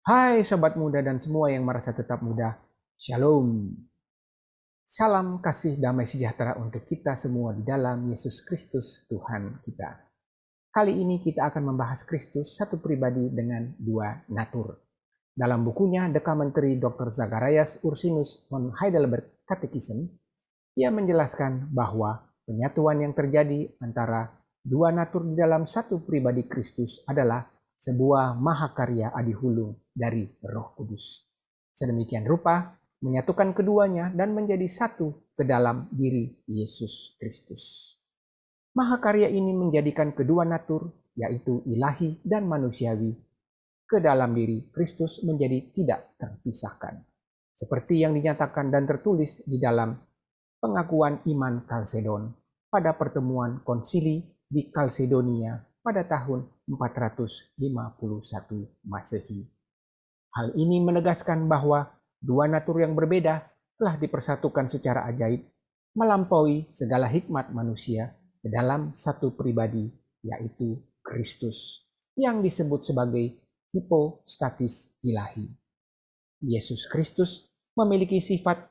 Hai sobat muda dan semua yang merasa tetap muda. Shalom. Salam kasih damai sejahtera untuk kita semua di dalam Yesus Kristus Tuhan kita. Kali ini kita akan membahas Kristus satu pribadi dengan dua natur. Dalam bukunya The Commentary Dr. Zacharias Ursinus on Heidelberg Catechism, ia menjelaskan bahwa penyatuan yang terjadi antara dua natur di dalam satu pribadi Kristus adalah sebuah mahakarya adihulu dari Roh Kudus. Sedemikian rupa, menyatukan keduanya dan menjadi satu ke dalam diri Yesus Kristus. Mahakarya ini menjadikan kedua natur, yaitu ilahi dan manusiawi, ke dalam diri Kristus menjadi tidak terpisahkan. Seperti yang dinyatakan dan tertulis di dalam pengakuan iman Kalsedon pada pertemuan konsili di Kalsedonia pada tahun 451 Masehi. Hal ini menegaskan bahwa dua natur yang berbeda telah dipersatukan secara ajaib, melampaui segala hikmat manusia ke dalam satu pribadi, yaitu Kristus, yang disebut sebagai hipostatis ilahi. Yesus Kristus memiliki sifat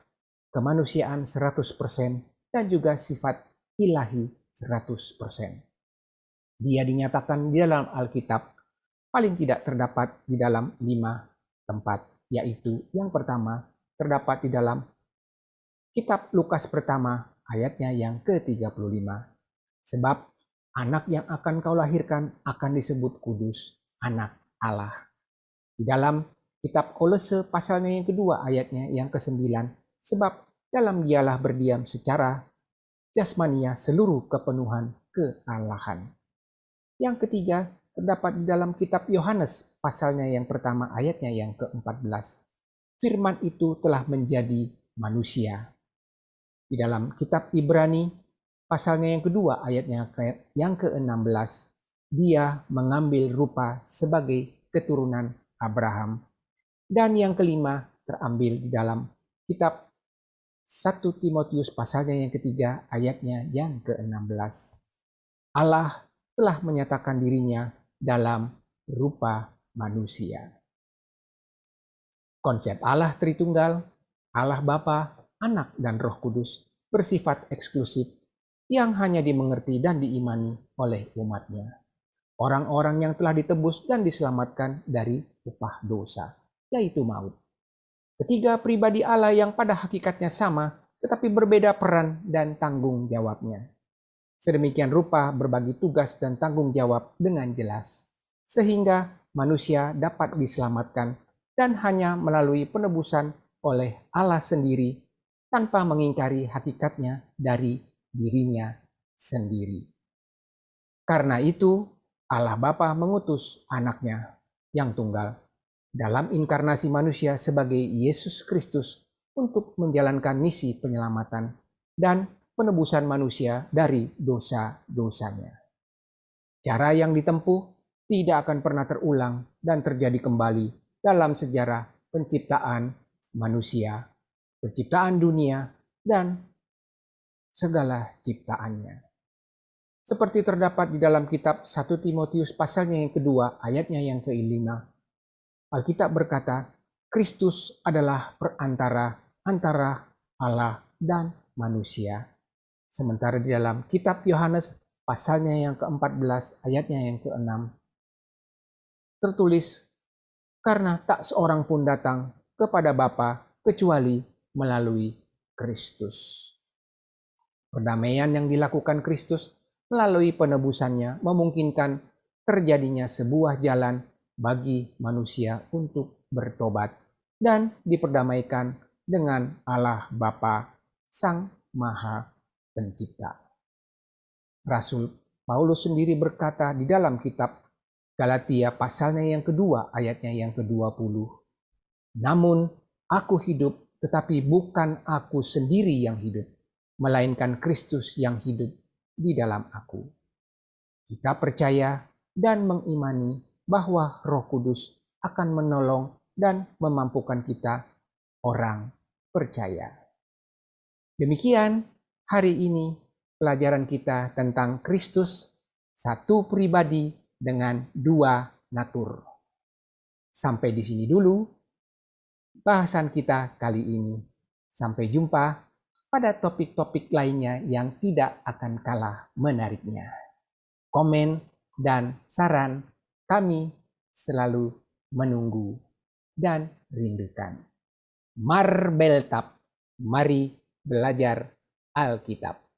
kemanusiaan 100% dan juga sifat ilahi 100%. Dia dinyatakan di dalam Alkitab paling tidak terdapat di dalam 5 tempat, yaitu yang pertama terdapat di dalam kitab Lukas pertama ayatnya yang ke-35. Sebab anak yang akan kau lahirkan akan disebut kudus, anak Allah. Di dalam kitab Kolose pasalnya yang kedua ayatnya yang ke-9, sebab dalam dialah berdiam secara jasmania seluruh kepenuhan kealahan. Yang ketiga terdapat di dalam kitab Yohanes pasalnya yang pertama ayatnya yang ke-14. Firman itu telah menjadi manusia. Di dalam kitab Ibrani pasalnya yang kedua ayatnya yang ke-16, dia mengambil rupa sebagai keturunan Abraham. Dan yang kelima terambil di dalam kitab 1 Timotius pasalnya yang ketiga ayatnya yang ke-16. Allah telah menyatakan dirinya dalam rupa manusia. Konsep Allah Tritunggal, Allah Bapa, Anak dan Roh Kudus bersifat eksklusif yang hanya dimengerti dan diimani oleh umatnya. Orang-orang yang telah ditebus dan diselamatkan dari upah dosa, yaitu maut. Ketiga pribadi Allah yang pada hakikatnya sama, tetapi berbeda peran dan tanggung jawabnya. Sedemikian rupa berbagi tugas dan tanggung jawab dengan jelas, sehingga manusia dapat diselamatkan dan hanya melalui penebusan oleh Allah sendiri tanpa mengingkari hakikatnya dari dirinya sendiri. Karena itu, Allah Bapa mengutus anaknya yang tunggal dalam inkarnasi manusia sebagai Yesus Kristus untuk menjalankan misi penyelamatan dan penebusan manusia dari dosa-dosanya. Cara yang ditempuh tidak akan pernah terulang dan terjadi kembali dalam sejarah penciptaan manusia, penciptaan dunia, dan segala ciptaannya. Seperti terdapat di dalam kitab 1 Timotius pasalnya yang kedua ayatnya yang ke-5. Alkitab berkata, Kristus adalah perantara antara Allah dan manusia. Sementara di dalam kitab Yohanes pasalnya yang ke-14 ayatnya yang ke-6 tertulis, karena tak seorang pun datang kepada Bapa kecuali melalui Kristus. Perdamaian yang dilakukan Kristus melalui penebusannya memungkinkan terjadinya sebuah jalan bagi manusia untuk bertobat dan diperdamaikan dengan Allah Bapa Sang Maha Pencipta. Rasul Paulus sendiri berkata di dalam kitab Galatia pasalnya yang kedua ayatnya yang ke-20. Namun aku hidup, tetapi bukan aku sendiri yang hidup, melainkan Kristus yang hidup di dalam aku. Kita percaya dan mengimani bahwa Roh Kudus akan menolong dan memampukan kita orang percaya. Demikian hari ini pelajaran kita tentang Kristus, satu pribadi dengan dua natur. Sampai di sini dulu bahasan kita kali ini. Sampai jumpa pada topik-topik lainnya yang tidak akan kalah menariknya. Komen dan saran kami selalu menunggu dan rindukan. Marbeltab, mari belajar Alkitab.